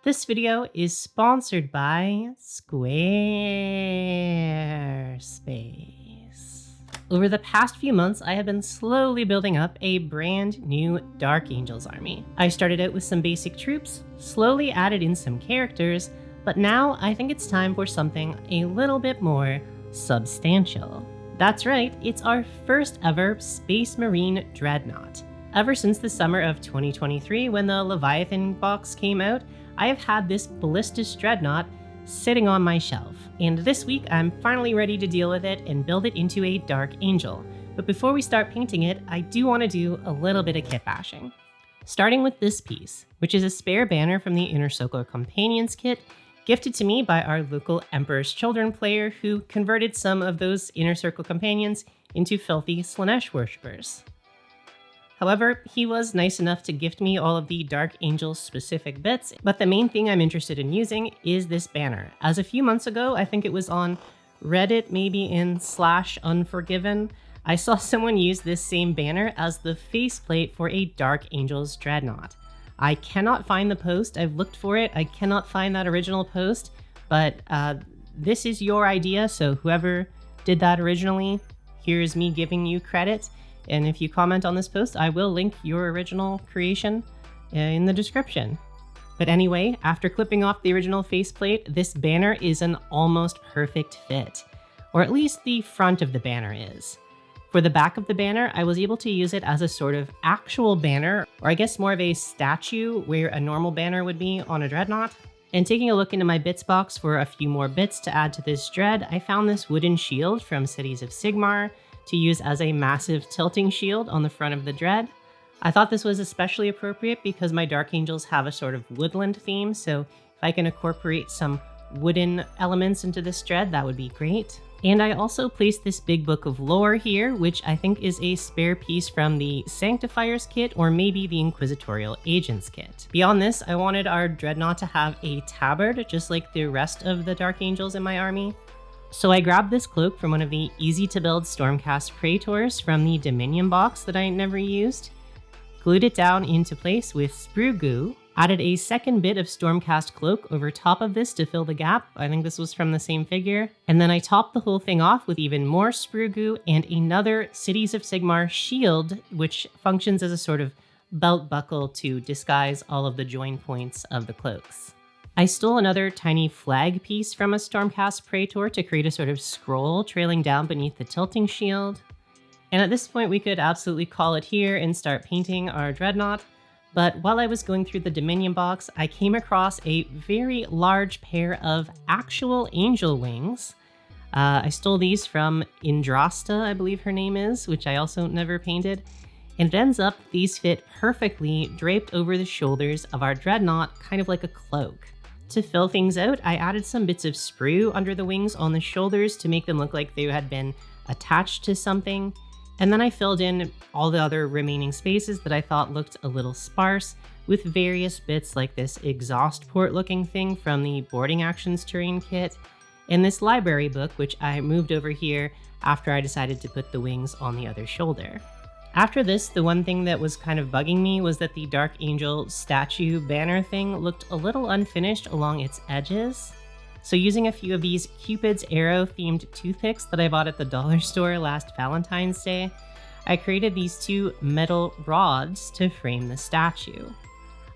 This video is sponsored by Squarespace. Over the past few months, I have been slowly building up a brand new Dark Angels army. I started out with some basic troops, slowly added in some characters, but now I think it's time for something a little bit more substantial. That's right, it's our first ever Space Marine Dreadnought. Ever since the summer of 2023 when the Leviathan box came out, I have had this Ballistus Dreadnought sitting on my shelf, and this week I'm finally ready to deal with it and build it into a Dark Angel. But before we start painting it, I do want to do a little bit of kit bashing. Starting with this piece, which is a spare banner from the Inner Circle Companions kit, gifted to me by our local Emperor's Children player who converted some of those Inner Circle Companions into filthy Slaanesh worshippers. However, he was nice enough to gift me all of the Dark Angel specific bits, but the main thing I'm interested in using is this banner. As a few months ago, I think it was on Reddit, maybe in /Unforgiven, I saw someone use this same banner as the faceplate for a Dark Angels Dreadnought. I cannot find the post, I've looked for it, I cannot find that original post, but this is your idea, so whoever did that originally, here's me giving you credit. And if you comment on this post, I will link your original creation in the description. But anyway, after clipping off the original faceplate, this banner is an almost perfect fit. Or at least the front of the banner is. For the back of the banner, I was able to use it as a sort of actual banner, or I guess more of a statue where a normal banner would be on a Dreadnought. And taking a look into my bits box for a few more bits to add to this Dread, I found this wooden shield from Cities of Sigmar to use as a massive tilting shield on the front of the Dread. I thought this was especially appropriate because my Dark Angels have a sort of woodland theme, so if I can incorporate some wooden elements into this Dread, that would be great. And I also placed this big book of lore here, which I think is a spare piece from the Sanctifiers kit or maybe the Inquisitorial Agents kit. Beyond this, I wanted our Dreadnought to have a tabard, just like the rest of the Dark Angels in my army. So I grabbed this cloak from one of the easy-to-build Stormcast Praetors from the Dominion box that I never used, glued it down into place with sprue goo, added a second bit of Stormcast cloak over top of this to fill the gap, I think this was from the same figure, and then I topped the whole thing off with even more sprue goo and another Cities of Sigmar shield, which functions as a sort of belt buckle to disguise all of the join points of the cloaks. I stole another tiny flag piece from a Stormcast Praetor to create a sort of scroll trailing down beneath the tilting shield. And at this point we could absolutely call it here and start painting our Dreadnought. But while I was going through the Dominion box, I came across a very large pair of actual angel wings. I stole these from Indrasta, I believe her name is, which I also never painted. And it ends up these fit perfectly draped over the shoulders of our Dreadnought, kind of like a cloak. To fill things out, I added some bits of sprue under the wings on the shoulders to make them look like they had been attached to something. And then I filled in all the other remaining spaces that I thought looked a little sparse with various bits like this exhaust port looking thing from the Boarding Actions Terrain kit, and this library book, which I moved over here after I decided to put the wings on the other shoulder. After this, the one thing that was kind of bugging me was that the Dark Angel statue banner thing looked a little unfinished along its edges. So using a few of these Cupid's arrow themed toothpicks that I bought at the dollar store last Valentine's Day, I created these two metal rods to frame the statue.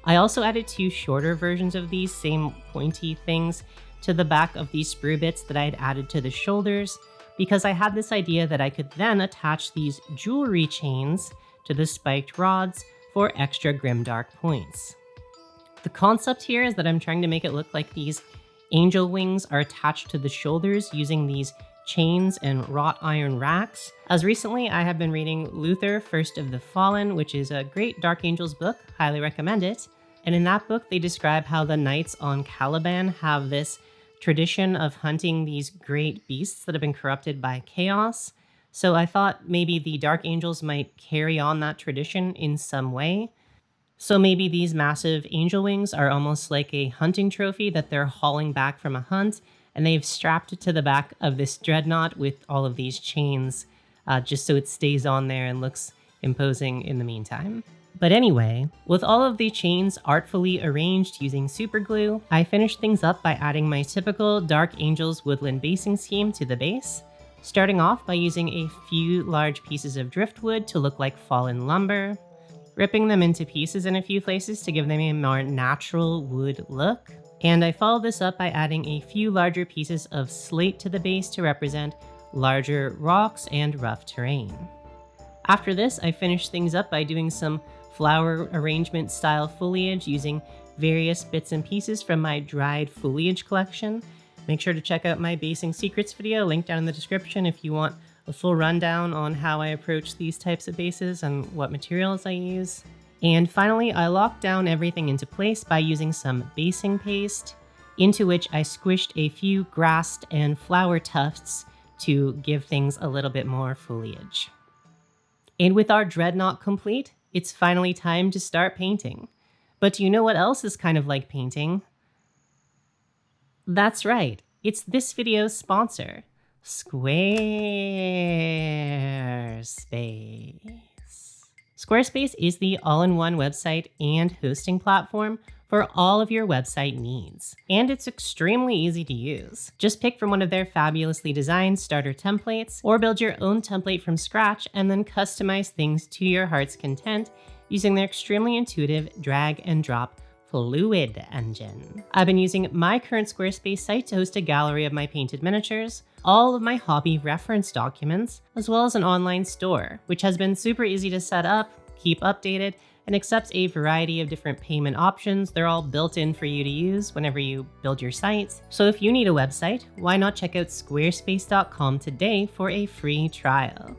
I also added two shorter versions of these same pointy things to the back of these sprue bits that I had added to the shoulders, because I had this idea that I could then attach these jewelry chains to the spiked rods for extra grimdark points. The concept here is that I'm trying to make it look like these angel wings are attached to the shoulders using these chains and wrought iron racks. As recently, I have been reading Luther, First of the Fallen, which is a great Dark Angels book, highly recommend it. And in that book, they describe how the knights on Caliban have this tradition of hunting these great beasts that have been corrupted by chaos. So I thought maybe the Dark Angels might carry on that tradition in some way. So maybe these massive angel wings are almost like a hunting trophy that they're hauling back from a hunt, and they've strapped it to the back of this Dreadnought with all of these chains, just so it stays on there and looks imposing in the meantime. But anyway, with all of the chains artfully arranged using super glue, I finished things up by adding my typical Dark Angels woodland basing scheme to the base, starting off by using a few large pieces of driftwood to look like fallen lumber, ripping them into pieces in a few places to give them a more natural wood look, and I followed this up by adding a few larger pieces of slate to the base to represent larger rocks and rough terrain. After this, I finished things up by doing some flower arrangement style foliage using various bits and pieces from my dried foliage collection. Make sure to check out my basing secrets video, linked down in the description if you want a full rundown on how I approach these types of bases and what materials I use. And finally, I locked down everything into place by using some basing paste, into which I squished a few grass and flower tufts to give things a little bit more foliage. And with our Dreadnought complete, it's finally time to start painting. But do you know what else is kind of like painting? That's right, it's this video's sponsor, Squarespace. Squarespace is the all-in-one website and hosting platform for all of your website needs, and it's extremely easy to use. Just pick from one of their fabulously designed starter templates, or build your own template from scratch and then customize things to your heart's content using their extremely intuitive drag and drop fluid engine. I've been using my current Squarespace site to host a gallery of my painted miniatures, all of my hobby reference documents, as well as an online store, which has been super easy to set up, keep updated, and accepts a variety of different payment options. They're all built in for you to use whenever you build your sites. So if you need a website, why not check out squarespace.com today for a free trial.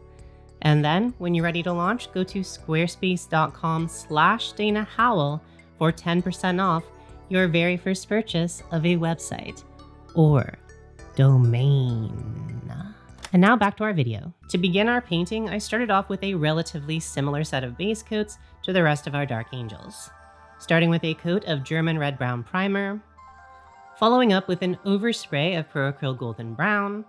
And then when you're ready to launch, go to squarespace.com/Dana Howl for 10% off your very first purchase of a website or domain. And now back to our video. To begin our painting, I started off with a relatively similar set of base coats to the rest of our Dark Angels, starting with a coat of German red-brown primer, following up with an overspray of Pro-Acryl Golden Brown,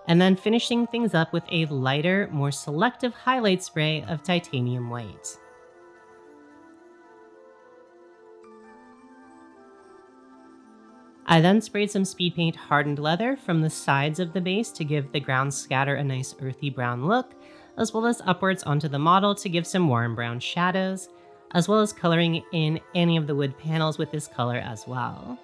and then finishing things up with a lighter, more selective highlight spray of Titanium White. I then sprayed some speed paint hardened leather from the sides of the base to give the ground scatter a nice earthy brown look, as well as upwards onto the model to give some warm brown shadows, as well as coloring in any of the wood panels with this color as well.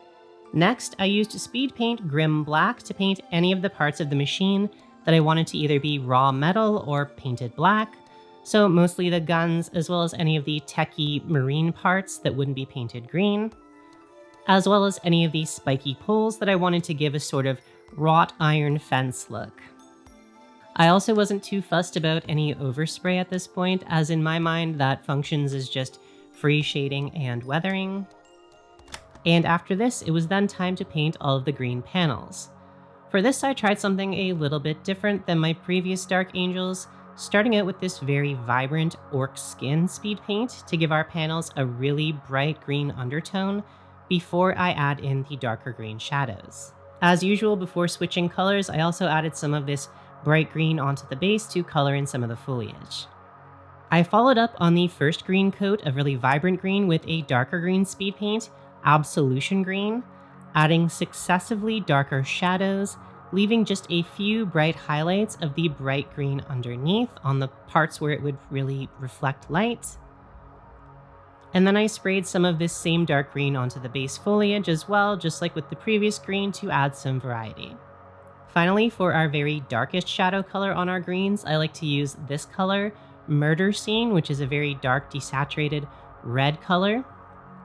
Next, I used speed paint Grim Black to paint any of the parts of the machine that I wanted to either be raw metal or painted black, so mostly the guns as well as any of the techie marine parts that wouldn't be painted green, as well as any of these spiky poles that I wanted to give a sort of wrought iron fence look. I also wasn't too fussed about any overspray at this point, as in my mind that functions as just free shading and weathering. And after this, it was then time to paint all of the green panels. For this, I tried something a little bit different than my previous Dark Angels, starting out with this very vibrant orc skin speed paint to give our panels a really bright green undertone before I add in the darker green shadows. As usual, before switching colors, I also added some of this bright green onto the base to color in some of the foliage. I followed up on the first green coat of really vibrant green with a darker green speed paint, Absolution Green, adding successively darker shadows, leaving just a few bright highlights of the bright green underneath on the parts where it would really reflect light. And then I sprayed some of this same dark green onto the base foliage as well, just like with the previous green, to add some variety. Finally, for our very darkest shadow color on our greens, I like to use this color, Murder Scene, which is a very dark desaturated red color.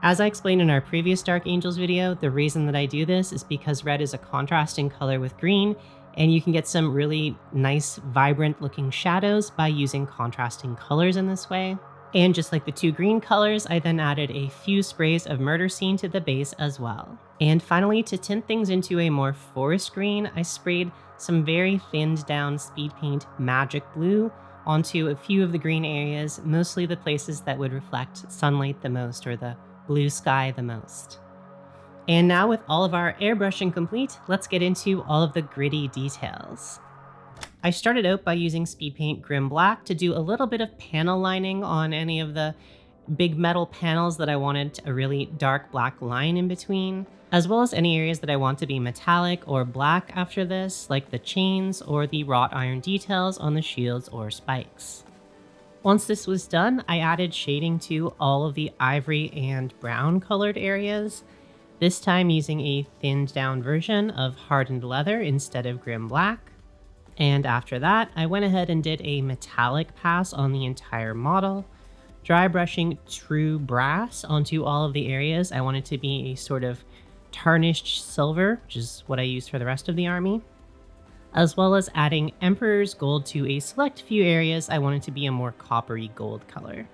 As I explained in our previous Dark Angels video, the reason that I do this is because red is a contrasting color with green, and you can get some really nice, vibrant looking shadows by using contrasting colors in this way. And just like the two green colors, I then added a few sprays of Murder Scene to the base as well. And finally, to tint things into a more forest green, I sprayed some very thinned down speed paint Magic Blue onto a few of the green areas, mostly the places that would reflect sunlight the most or the blue sky the most. And now with all of our airbrushing complete, let's get into all of the gritty details. I started out by using speed paint Grim Black to do a little bit of panel lining on any of the big metal panels that I wanted a really dark black line in between, as well as any areas that I want to be metallic or black after this, like the chains or the wrought iron details on the shields or spikes. Once this was done, I added shading to all of the ivory and brown colored areas, this time using a thinned down version of hardened leather instead of grim black. And after that, I went ahead and did a metallic pass on the entire model, dry brushing true brass onto all of the areas I wanted to be a sort of tarnished silver, which is what I used for the rest of the army, as well as adding Emperor's Gold to a select few areas I wanted to be a more coppery gold color.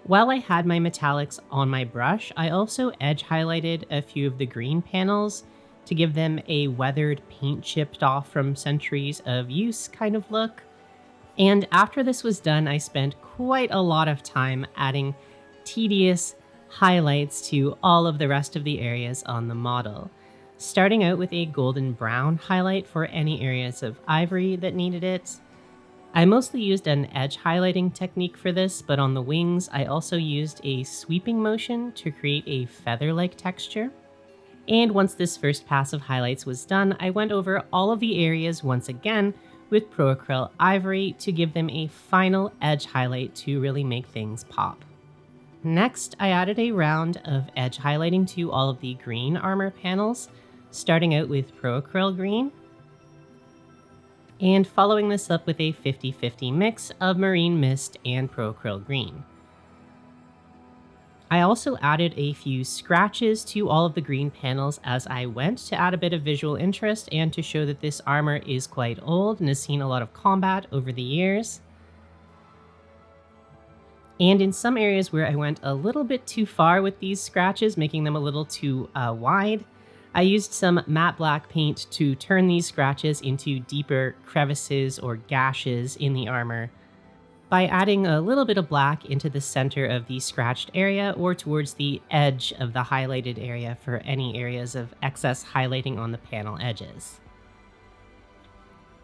While I had my metallics on my brush, I also edge highlighted a few of the green panels to give them a weathered, paint chipped off from centuries of use kind of look. And after this was done, I spent quite a lot of time adding tedious highlights to all of the rest of the areas on the model, starting out with a golden brown highlight for any areas of ivory that needed it. I mostly used an edge highlighting technique for this, but on the wings, I also used a sweeping motion to create a feather-like texture. And once this first pass of highlights was done, I went over all of the areas once again with Pro Acryl Ivory to give them a final edge highlight to really make things pop. Next, I added a round of edge highlighting to all of the green armor panels, starting out with Pro Acryl Green, and following this up with a 50-50 mix of Marine Mist and Pro Acryl Green. I also added a few scratches to all of the green panels as I went to add a bit of visual interest and to show that this armor is quite old and has seen a lot of combat over the years. And in some areas where I went a little bit too far with these scratches, making them a little too wide, I used some matte black paint to turn these scratches into deeper crevices or gashes in the armor by adding a little bit of black into the center of the scratched area or towards the edge of the highlighted area for any areas of excess highlighting on the panel edges.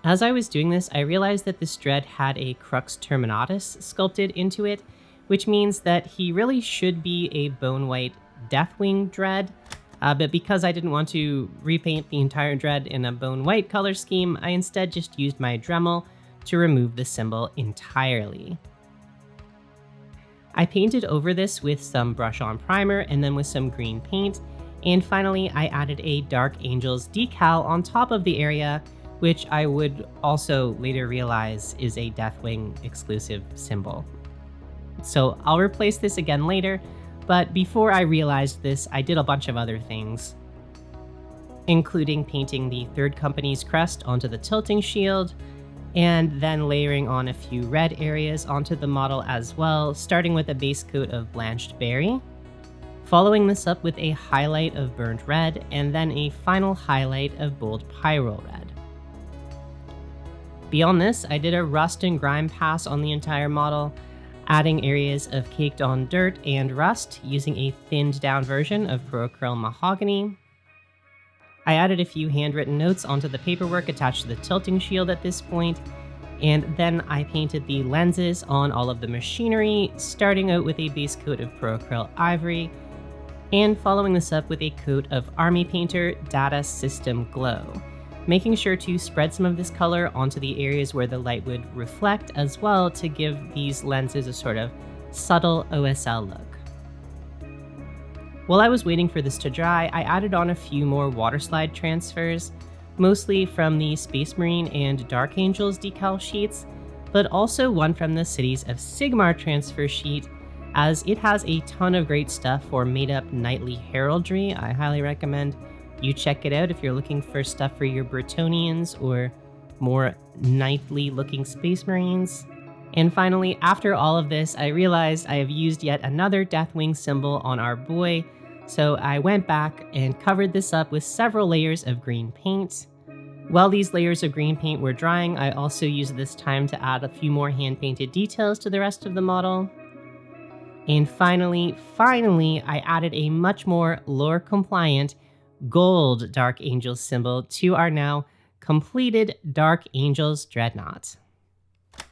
As I was doing this, I realized that this dread had a crux terminatus sculpted into it, which means that he really should be a bone white Deathwing dread. But because I didn't want to repaint the entire dread in a bone white color scheme, I instead just used my Dremel to remove the symbol entirely. I painted over this with some brush-on primer and then with some green paint, and finally I added a Dark Angels decal on top of the area, which I would also later realize is a Deathwing exclusive symbol. So I'll replace this again later, but before I realized this, I did a bunch of other things, including painting the Third Company's crest onto the tilting shield, and then layering on a few red areas onto the model as well, starting with a base coat of Blanched Berry, following this up with a highlight of Burnt Red, and then a final highlight of Bold Pyro Red. Beyond this, I did a rust and grime pass on the entire model, adding areas of caked on dirt and rust using a thinned down version of Pro Acryl Mahogany. I added a few handwritten notes onto the paperwork attached to the tilting shield at this point, and then I painted the lenses on all of the machinery, starting out with a base coat of Pro Acryl Ivory, and following this up with a coat of Army Painter Data System Glow, making sure to spread some of this color onto the areas where the light would reflect as well to give these lenses a sort of subtle OSL look. While I was waiting for this to dry, I added on a few more waterslide transfers, mostly from the Space Marine and Dark Angels decal sheets, but also one from the Cities of Sigmar transfer sheet, as it has a ton of great stuff for made-up knightly heraldry. I highly recommend you check it out if you're looking for stuff for your Bretonnians or more knightly looking Space Marines. And finally, after all of this, I realized I have used yet another Deathwing symbol on our boy, so I went back and covered this up with several layers of green paint. While these layers of green paint were drying, I also used this time to add a few more hand-painted details to the rest of the model. And finally, I added a much more lore-compliant gold Dark Angels symbol to our now completed Dark Angels Dreadnought.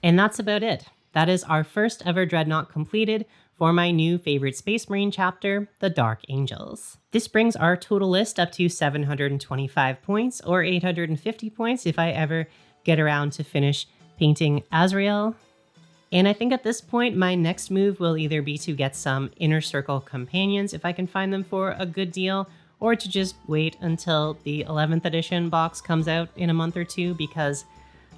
And that's about it. That is our first ever Dreadnought completed for my new favorite Space Marine chapter, the Dark Angels. This brings our total list up to 725 points, or 850 points if I ever get around to finish painting Azrael. And I think at this point, my next move will either be to get some Inner Circle companions if I can find them for a good deal, or to just wait until the 11th edition box comes out in a month or two, because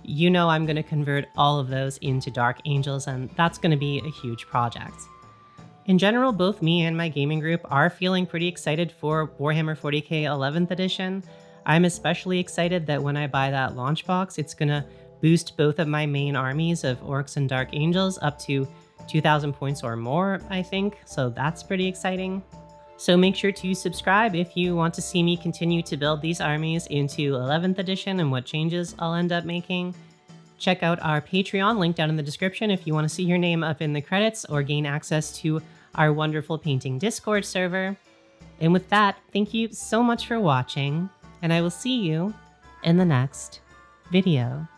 you know I'm going to convert all of those into Dark Angels, and that's going to be a huge project. In general, both me and my gaming group are feeling pretty excited for Warhammer 40k 11th edition. I'm especially excited that when I buy that launch box, it's going to boost both of my main armies of Orcs and Dark Angels up to 2,000 points or more, I think, so that's pretty exciting. So make sure to subscribe if you want to see me continue to build these armies into 11th edition and what changes I'll end up making. Check out our Patreon, link down in the description if you want to see your name up in the credits or gain access to our wonderful painting Discord server. And with that, thank you so much for watching, and I will see you in the next video.